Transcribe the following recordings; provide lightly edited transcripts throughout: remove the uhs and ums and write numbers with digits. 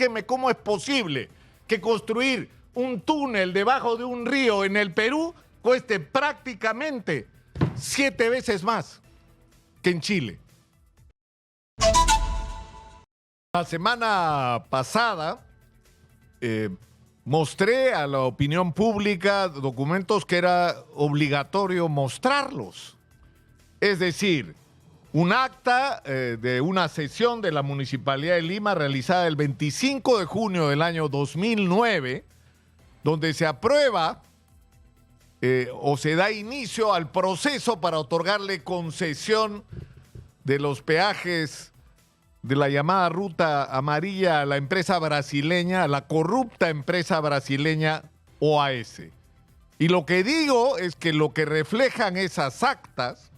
explíqueme cómo es posible que construir un túnel debajo de un río en el Perú cueste prácticamente 7 veces más que en Chile. La semana pasada mostré a la opinión pública documentos que era obligatorio mostrarlos. Es decir, un acta de una sesión de la Municipalidad de Lima realizada el 25 de junio del año 2009, donde se aprueba o se da inicio al proceso para otorgarle concesión de los peajes de la llamada Ruta Amarilla a la empresa brasileña, a la corrupta empresa brasileña OAS. Y lo que digo es que lo que reflejan esas actas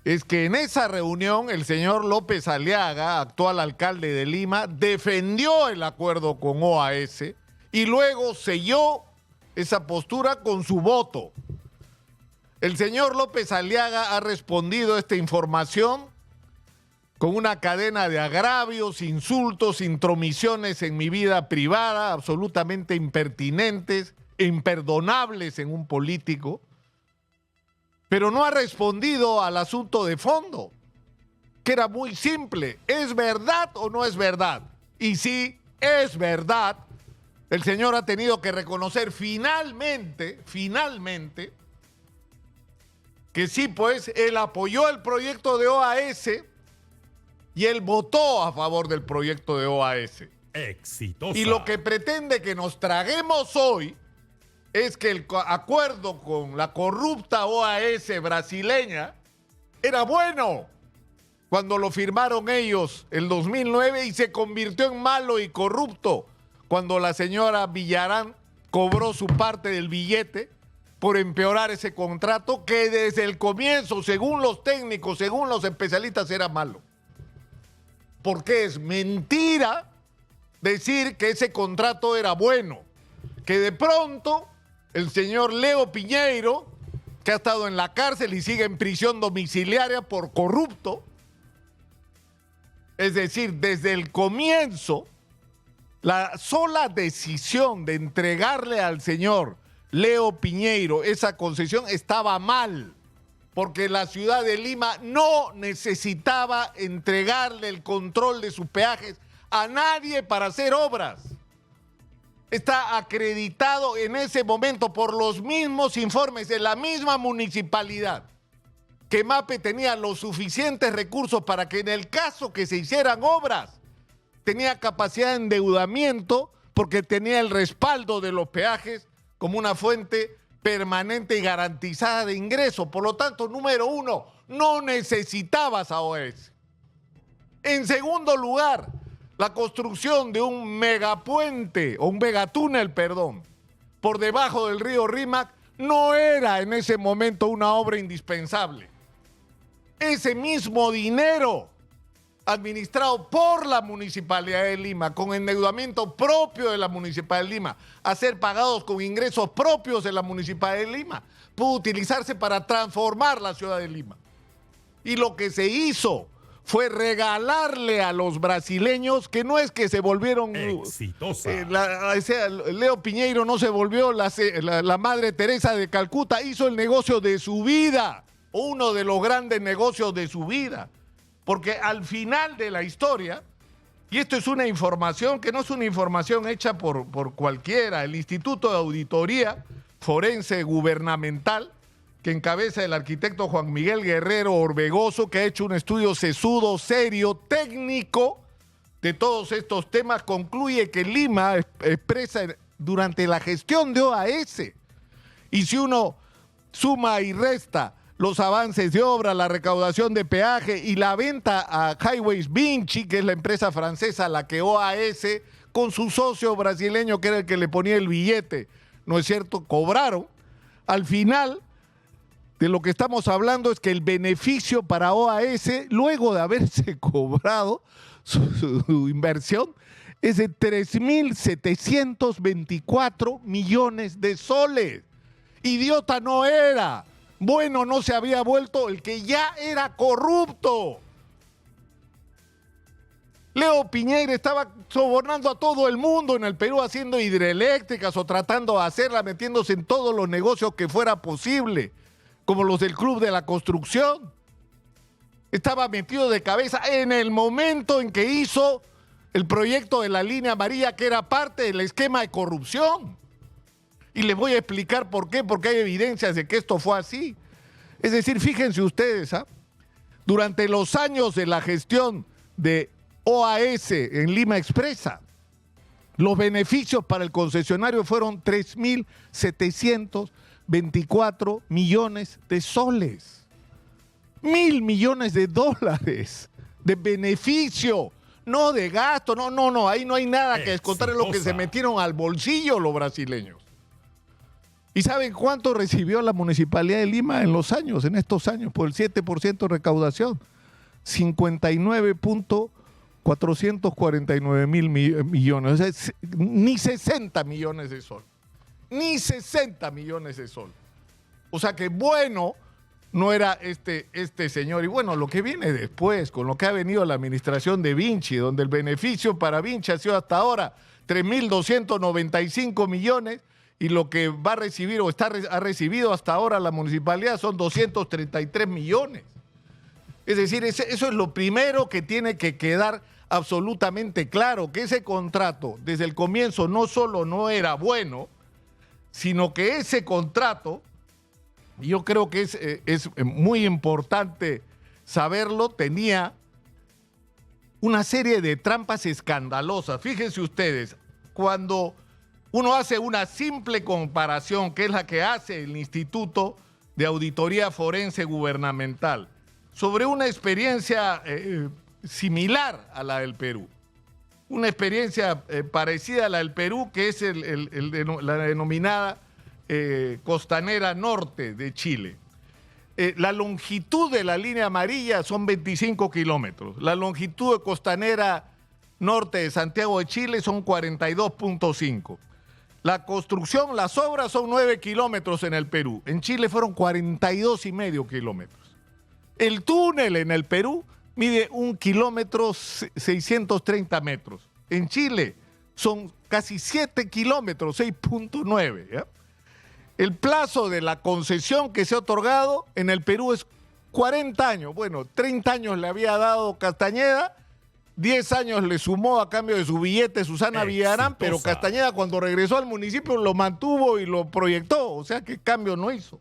es que en esa reunión el señor López Aliaga, actual alcalde de Lima, defendió el acuerdo con OAS y luego selló esa postura con su voto. El señor López Aliaga ha respondido a esta información con una cadena de agravios, insultos, intromisiones en mi vida privada, absolutamente impertinentes e imperdonables en un político, pero no ha respondido al asunto de fondo, que era muy simple. ¿Es verdad o no es verdad? Y si es verdad, el señor ha tenido que reconocer finalmente, que sí, pues, él apoyó el proyecto de OAS y él votó a favor del proyecto de OAS. Exitosa. Y lo que pretende que nos traguemos hoy es que el acuerdo con la corrupta OAS brasileña era bueno cuando lo firmaron ellos el 2009 y se convirtió en malo y corrupto cuando la señora Villarán cobró su parte del billete por empeorar ese contrato que desde el comienzo, según los técnicos, según los especialistas, era malo. Porque es mentira decir que ese contrato era bueno, que de pronto el señor Leo Piñeiro, que ha estado en la cárcel y sigue en prisión domiciliaria por corrupto, es decir, desde el comienzo, la sola decisión de entregarle al señor Leo Piñeiro esa concesión estaba mal, porque la ciudad de Lima no necesitaba entregarle el control de sus peajes a nadie para hacer obras. Está acreditado en ese momento por los mismos informes de la misma municipalidad que MAPE tenía los suficientes recursos para que en el caso que se hicieran obras tenía capacidad de endeudamiento porque tenía el respaldo de los peajes como una fuente permanente y garantizada de ingreso. Por lo tanto, número uno, no necesitabas a OAS. En segundo lugar, la construcción de un megapuente, o un megatúnel, perdón, por debajo del río Rímac, no era en ese momento una obra indispensable. Ese mismo dinero administrado por la Municipalidad de Lima, con endeudamiento propio de la Municipalidad de Lima, a ser pagados con ingresos propios de la Municipalidad de Lima, pudo utilizarse para transformar la ciudad de Lima. Y lo que se hizo fue regalarle a los brasileños, que no es que se volvieron... Exitosa. Leo Piñeiro no se volvió la Madre Teresa de Calcuta, hizo el negocio de su vida, uno de los grandes negocios de su vida. Porque al final de la historia, y esto es una información que no es una información hecha por cualquiera, el Instituto de Auditoría Forense Gubernamental, que encabeza el arquitecto Juan Miguel Guerrero Orbegoso, que ha hecho un estudio sesudo, serio, técnico de todos estos temas, concluye que Lima expresa durante la gestión de OAS, y si uno suma y resta los avances de obra, la recaudación de peaje y la venta a Highways Vinci, que es la empresa francesa a la que OAS, con su socio brasileño, que era el que le ponía el billete, ¿no es cierto?, cobraron. Al final, de lo que estamos hablando es que el beneficio para OAS, luego de haberse cobrado su inversión, es de 3.724 millones de soles. Idiota no era. Bueno, no se había vuelto el que ya era corrupto. Leo Piñeiro estaba sobornando a todo el mundo en el Perú haciendo hidroeléctricas o tratando de hacerlas, metiéndose en todos los negocios que fuera posible, como los del Club de la Construcción. Estaba metido de cabeza en el momento en que hizo el proyecto de la línea amarilla, que era parte del esquema de corrupción. Y les voy a explicar por qué, porque hay evidencias de que esto fue así. Es decir, fíjense ustedes, durante los años de la gestión de OAS en Lima Expresa, los beneficios para el concesionario fueron 3.724 millones de soles. 1.000 millones de dólares de beneficio, no de gasto, no, ahí no hay nada que descontar, es lo que se metieron al bolsillo los brasileños. ¿Y saben cuánto recibió la Municipalidad de Lima en estos años, por el 7% de recaudación? 59.449 mil millones, o sea, ni 60 millones de sol, ni 60 millones de sol. O sea que bueno no era este señor. Y bueno, lo que viene después, con lo que ha venido la administración de Vinci, donde el beneficio para Vinci ha sido hasta ahora 3.295 millones, y lo que va a recibir o ha recibido hasta ahora la municipalidad son 233 millones. Es decir, eso es lo primero que tiene que quedar absolutamente claro, que ese contrato desde el comienzo no solo no era bueno, sino que ese contrato, yo creo que es muy importante saberlo, tenía una serie de trampas escandalosas. Fíjense ustedes, cuando uno hace una simple comparación, que es la que hace el Instituto de Auditoría Forense Gubernamental, sobre una experiencia similar a la del Perú, una experiencia parecida a la del Perú, que es la denominada Costanera Norte de Chile. La longitud de la línea amarilla son 25 kilómetros. La longitud de Costanera Norte de Santiago de Chile son 42.5. La construcción, las obras son 9 kilómetros en el Perú. En Chile fueron 42,5 kilómetros. El túnel en el Perú mide 1 kilómetro 630 metros. En Chile son casi 7 kilómetros, 6.9. ¿Ya? El plazo de la concesión que se ha otorgado en el Perú es 40 años. Bueno, 30 años le había dado Castañeda, 10 años le sumó a cambio de su billete Susana Villarán, pero Castañeda cuando regresó al municipio lo mantuvo y lo proyectó, o sea que cambio no hizo.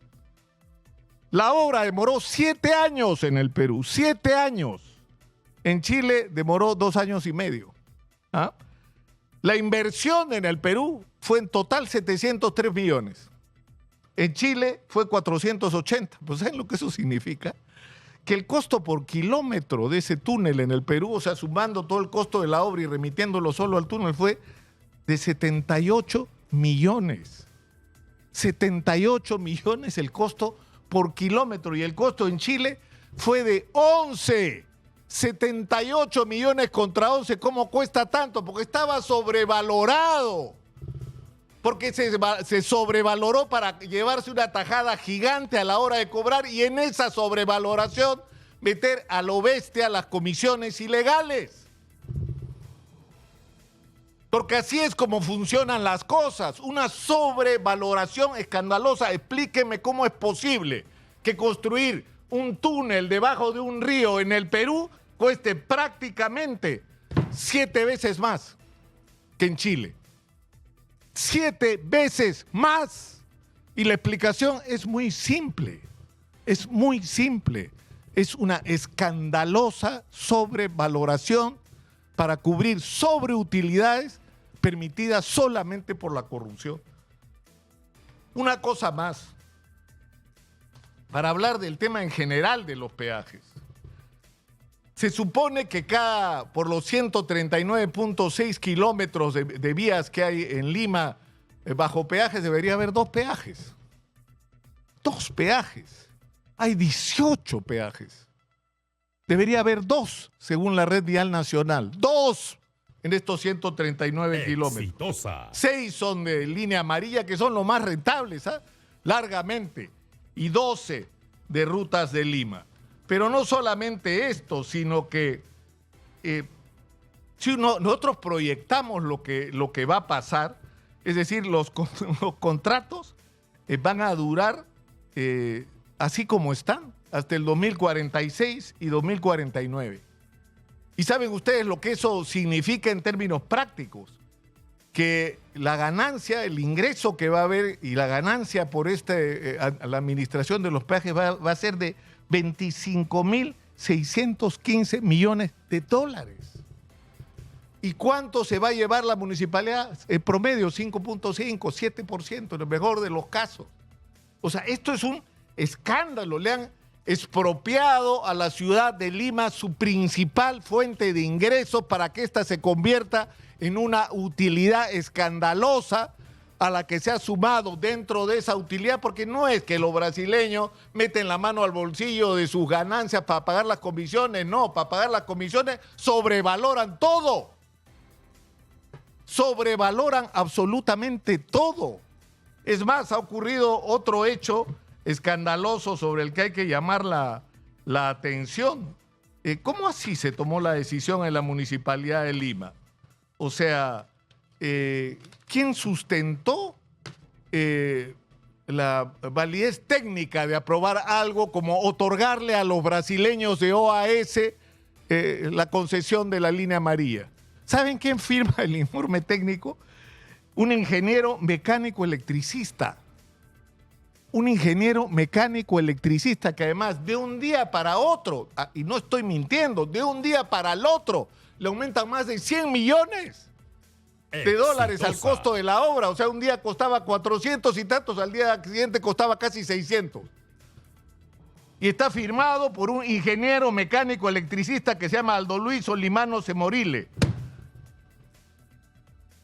La obra demoró 7 años en el Perú, 7 años. En Chile demoró 2 años y medio. ¿Ah? La inversión en el Perú fue en total 703 millones. En Chile fue 480. Pues ¿saben lo que eso significa? Que el costo por kilómetro de ese túnel en el Perú, o sea, sumando todo el costo de la obra y remitiéndolo solo al túnel, fue de 78 millones. 78 millones el costo por kilómetro, y el costo en Chile fue de 11. 78 millones contra 11. ¿Cómo cuesta tanto? Porque estaba sobrevalorado. Porque se sobrevaloró para llevarse una tajada gigante a la hora de cobrar, y en esa sobrevaloración meter a lo bestia las comisiones ilegales. Porque así es como funcionan las cosas, una sobrevaloración escandalosa. Explíqueme cómo es posible que construir un túnel debajo de un río en el Perú cueste prácticamente 7 veces más que en Chile. 7 veces más. Y la explicación es muy simple. Es muy simple. Es una escandalosa sobrevaloración para cubrir sobreutilidades permitidas solamente por la corrupción. Una cosa más, para hablar del tema en general de los peajes. Se supone que por los 139.6 kilómetros de vías que hay en Lima bajo peajes, debería haber 2 peajes. 2 peajes. Hay 18 peajes. Debería haber 2, según la Red Vial Nacional. 2 en estos 139 kilómetros. 6 son de línea amarilla, que son los más rentables, largamente. Y 12 de rutas de Lima. Pero no solamente esto, sino que Si nosotros proyectamos lo que va a pasar, es decir, los contratos van a durar así como están, hasta el 2046 y 2049. ¿Y saben ustedes lo que eso significa en términos prácticos? Que la ganancia, el ingreso que va a haber y la ganancia por la administración de los peajes va a ser de 25.615 millones de dólares. ¿Y cuánto se va a llevar la municipalidad? El promedio, 5.5, 7%, en el mejor de los casos. O sea, esto es un escándalo. Le han expropiado a la ciudad de Lima su principal fuente de ingresos para que ésta se convierta en una utilidad escandalosa a la que se ha sumado dentro de esa utilidad, porque no es que los brasileños meten la mano al bolsillo de sus ganancias para pagar las comisiones, no, para pagar las comisiones sobrevaloran todo. Sobrevaloran absolutamente todo. Es más, ha ocurrido otro hecho escandaloso sobre el que hay que llamar la atención. ¿Cómo así se tomó la decisión en la Municipalidad de Lima? O sea, ¿quién sustentó la validez técnica de aprobar algo como otorgarle a los brasileños de OAS la concesión de la línea amarilla? ¿Saben quién firma el informe técnico? Un ingeniero mecánico electricista. Un ingeniero mecánico electricista que además de un día para otro, y no estoy mintiendo, de un día para el otro, le aumentan más de 100 millones de dólares al costo de la obra. O sea, un día costaba 400 y tantos, al día siguiente costaba casi 600. Y está firmado por un ingeniero mecánico electricista que se llama Aldo Luis Solimano Semorile.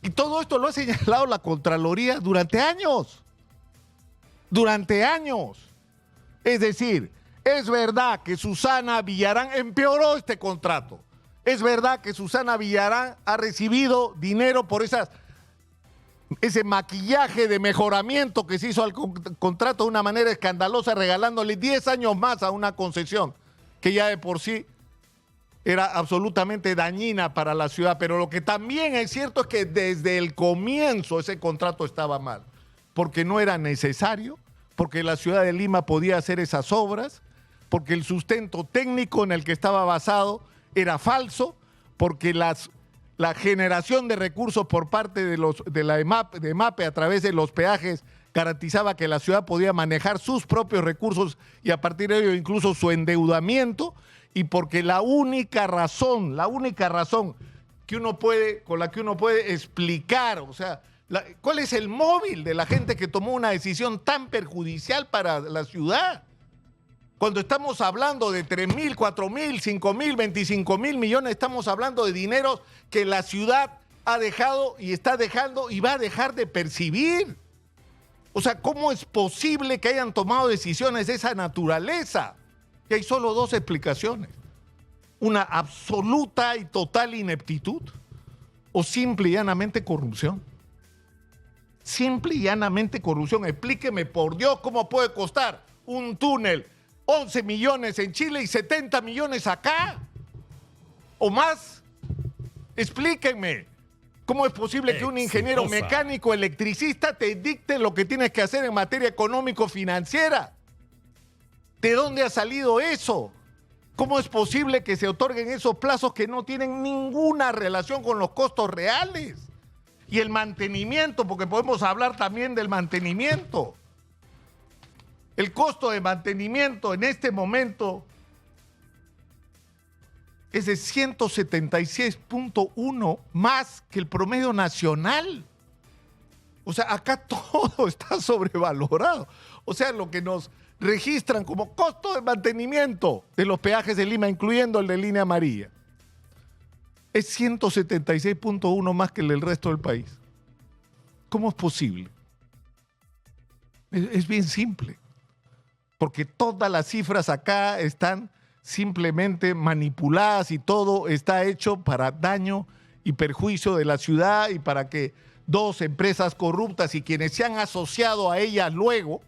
Y todo esto lo ha señalado la Contraloría durante años. Durante años. Es decir, es verdad que Susana Villarán empeoró este contrato. Es verdad que Susana Villarán ha recibido dinero por ese maquillaje de mejoramiento que se hizo al contrato de una manera escandalosa, regalándole 10 años más a una concesión que ya de por sí era absolutamente dañina para la ciudad. Pero lo que también es cierto es que desde el comienzo ese contrato estaba mal, porque no era necesario, porque la ciudad de Lima podía hacer esas obras, porque el sustento técnico en el que estaba basado era falso, porque la generación de recursos por parte de la EMAPE a través de los peajes garantizaba que la ciudad podía manejar sus propios recursos y a partir de ello incluso su endeudamiento, y porque la única razón que con la que uno puede explicar, o sea, ¿cuál es el móvil de la gente que tomó una decisión tan perjudicial para la ciudad? Cuando estamos hablando de 3.000, 4.000, 5.000, 25.000 millones, estamos hablando de dinero que la ciudad ha dejado y está dejando y va a dejar de percibir. O sea, ¿cómo es posible que hayan tomado decisiones de esa naturaleza? Y hay solo dos explicaciones. Una absoluta y total ineptitud o simple y llanamente corrupción. Simple y llanamente corrupción. Explíqueme, por Dios, cómo puede costar un túnel 11 millones en Chile y 70 millones acá. ¿O más? Explíquenme. ¿Cómo es posible que un ingeniero mecánico electricista te dicte lo que tienes que hacer en materia económico-financiera? ¿De dónde ha salido eso? ¿Cómo es posible que se otorguen esos plazos que no tienen ninguna relación con los costos reales? Y el mantenimiento, porque podemos hablar también del mantenimiento. El costo de mantenimiento en este momento es de 176.1 más que el promedio nacional. O sea, acá todo está sobrevalorado. O sea, lo que nos registran como costo de mantenimiento de los peajes de Lima, incluyendo el de línea amarilla, es 176.1 más que el del resto del país. ¿Cómo es posible? Es bien simple. Porque todas las cifras acá están simplemente manipuladas y todo está hecho para daño y perjuicio de la ciudad y para que dos empresas corruptas y quienes se han asociado a ellas luego,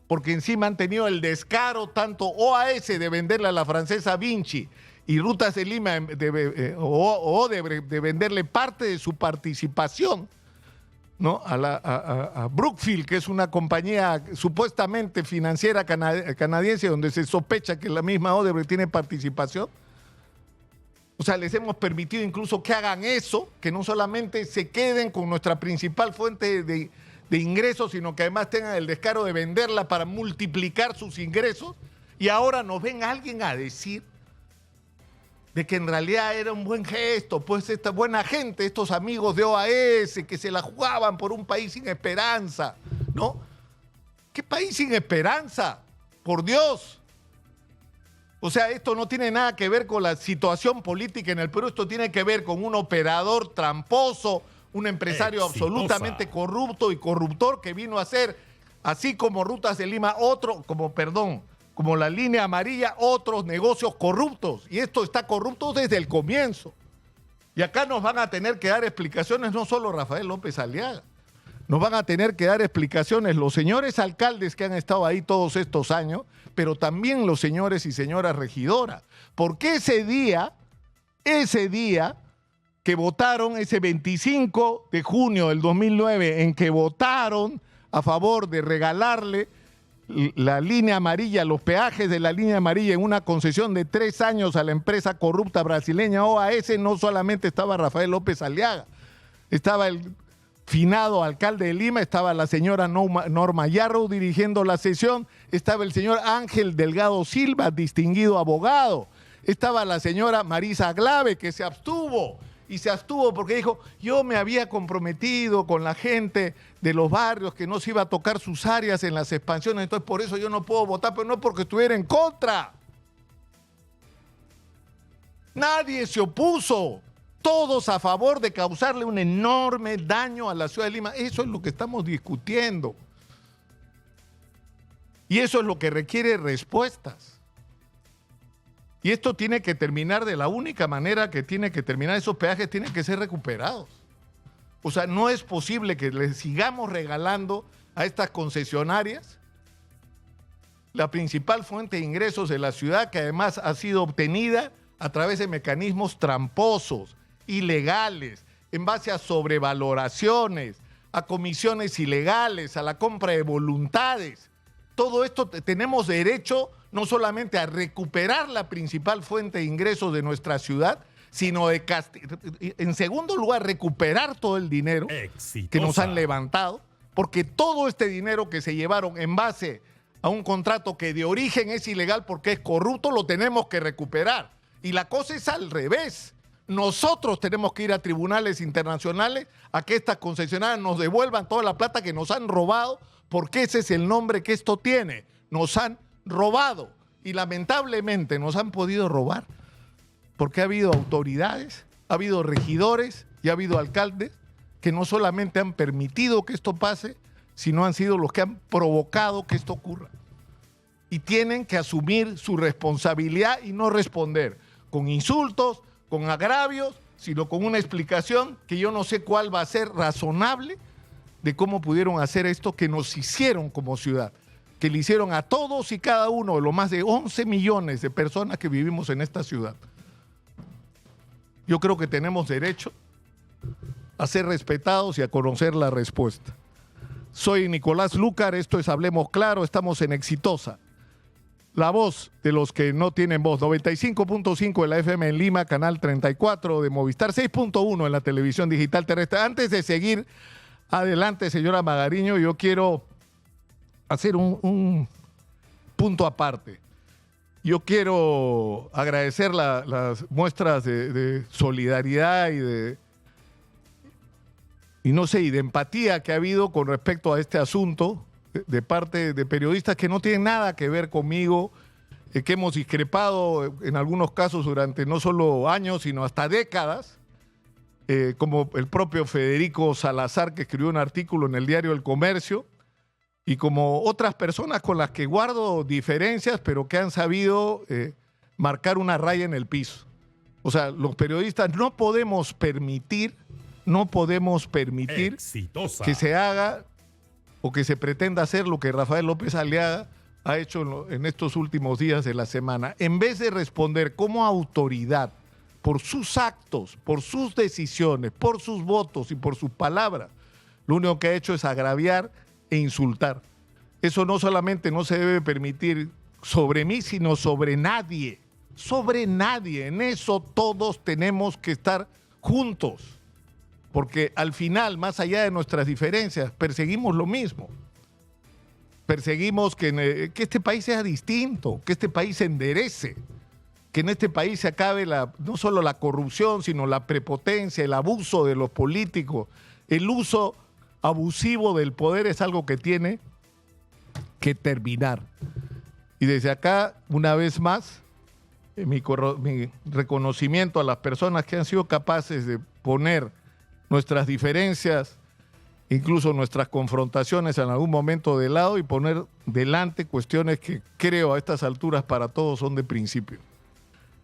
porque encima han tenido el descaro tanto OAS de venderle a la francesa Vinci y Rutas de Lima o Odebrecht de venderle parte de su participación, ¿no? a Brookfield, que es una compañía supuestamente financiera canadiense donde se sospecha que la misma Odebrecht tiene participación. O sea, les hemos permitido incluso que hagan eso, que no solamente se queden con nuestra principal fuente de ingresos, sino que además tengan el descaro de venderla para multiplicar sus ingresos. Y ahora nos ven alguien a decir de que en realidad era un buen gesto, pues esta buena gente, estos amigos de OAS, que se la jugaban por un país sin esperanza, ¿no? ¿Qué país sin esperanza? Por Dios. O sea, esto no tiene nada que ver con la situación política en el Perú, esto tiene que ver con un operador tramposo, un empresario absolutamente corrupto y corruptor que vino a hacer, así como Rutas de Lima, como la Línea Amarilla, otros negocios corruptos. Y esto está corrupto desde el comienzo. Y acá nos van a tener que dar explicaciones, no solo Rafael López Aliaga, nos van a tener que dar explicaciones los señores alcaldes que han estado ahí todos estos años, pero también los señores y señoras regidoras. Porque ese día que votaron, ese 25 de junio del 2009, en que votaron a favor de regalarle la Línea Amarilla, los peajes de la Línea Amarilla en una concesión de 3 años a la empresa corrupta brasileña OAS, no solamente estaba Rafael López Aliaga, estaba el finado alcalde de Lima, estaba la señora Norma Yarrow dirigiendo la sesión, estaba el señor Ángel Delgado Silva, distinguido abogado, estaba la señora Marisa Aglave, que se abstuvo porque dijo, yo me había comprometido con la gente de los barrios que no se iba a tocar sus áreas en las expansiones, entonces por eso yo no puedo votar, pero no porque estuviera en contra. Nadie se opuso, todos a favor de causarle un enorme daño a la ciudad de Lima. Eso es lo que estamos discutiendo. Y eso es lo que requiere respuestas. Y esto tiene que terminar de la única manera que tiene que terminar. Esos peajes tienen que ser recuperados. O sea, no es posible que les sigamos regalando a estas concesionarias la principal fuente de ingresos de la ciudad, que además ha sido obtenida a través de mecanismos tramposos, ilegales, en base a sobrevaloraciones, a comisiones ilegales, a la compra de voluntades. Todo esto tenemos derecho no solamente a recuperar la principal fuente de ingresos de nuestra ciudad, sino en segundo lugar, recuperar todo el dinero que nos han levantado, porque todo este dinero que se llevaron en base a un contrato que de origen es ilegal porque es corrupto, lo tenemos que recuperar. Y la cosa es al revés. Nosotros tenemos que ir a tribunales internacionales a que estas concesionarias nos devuelvan toda la plata que nos han robado, porque ese es el nombre que esto tiene. Nos han robado y lamentablemente nos han podido robar porque ha habido autoridades, ha habido regidores y ha habido alcaldes que no solamente han permitido que esto pase, sino han sido los que han provocado que esto ocurra. Y tienen que asumir su responsabilidad y no responder con insultos, con agravios, sino con una explicación que yo no sé cuál va a ser razonable de cómo pudieron hacer esto que nos hicieron como ciudad, que le hicieron a todos y cada uno de los más de 11 millones de personas que vivimos en esta ciudad. Yo creo que tenemos derecho a ser respetados y a conocer la respuesta. Soy Nicolás Lúcar, esto es Hablemos Claro, estamos en Exitosa, la voz de los que no tienen voz. 95.5 de la FM en Lima, canal 34 de Movistar, 6.1 en la televisión digital terrestre. Antes de seguir adelante, señora Magariño, yo quiero hacer un punto aparte. Yo quiero agradecer las muestras de solidaridad y de empatía que ha habido con respecto a este asunto de parte de periodistas que no tienen nada que ver conmigo, que hemos discrepado en algunos casos durante no solo años, sino hasta décadas, como el propio Federico Salazar, que escribió un artículo en el diario El Comercio, y como otras personas con las que guardo diferencias, pero que han sabido marcar una raya en el piso. O sea, los periodistas no podemos permitir que se haga o que se pretenda hacer lo que Rafael López Aliaga ha hecho en estos últimos días de la semana, en vez de responder como autoridad por sus actos, por sus decisiones, por sus votos y por sus palabras, lo único que ha hecho es agraviar e insultar. Eso no solamente no se debe permitir sobre mí, sino sobre nadie. Sobre nadie. En eso todos tenemos que estar juntos. Porque al final, más allá de nuestras diferencias, perseguimos lo mismo. Perseguimos que este país sea distinto, que este país se enderece, que en este país se acabe no solo la corrupción, sino la prepotencia, el abuso de los políticos. El uso abusivo del poder es algo que tiene que terminar. Y desde acá, una vez más, mi reconocimiento a las personas que han sido capaces de poner nuestras diferencias, incluso nuestras confrontaciones en algún momento de lado y poner delante cuestiones que creo a estas alturas para todos son de principio.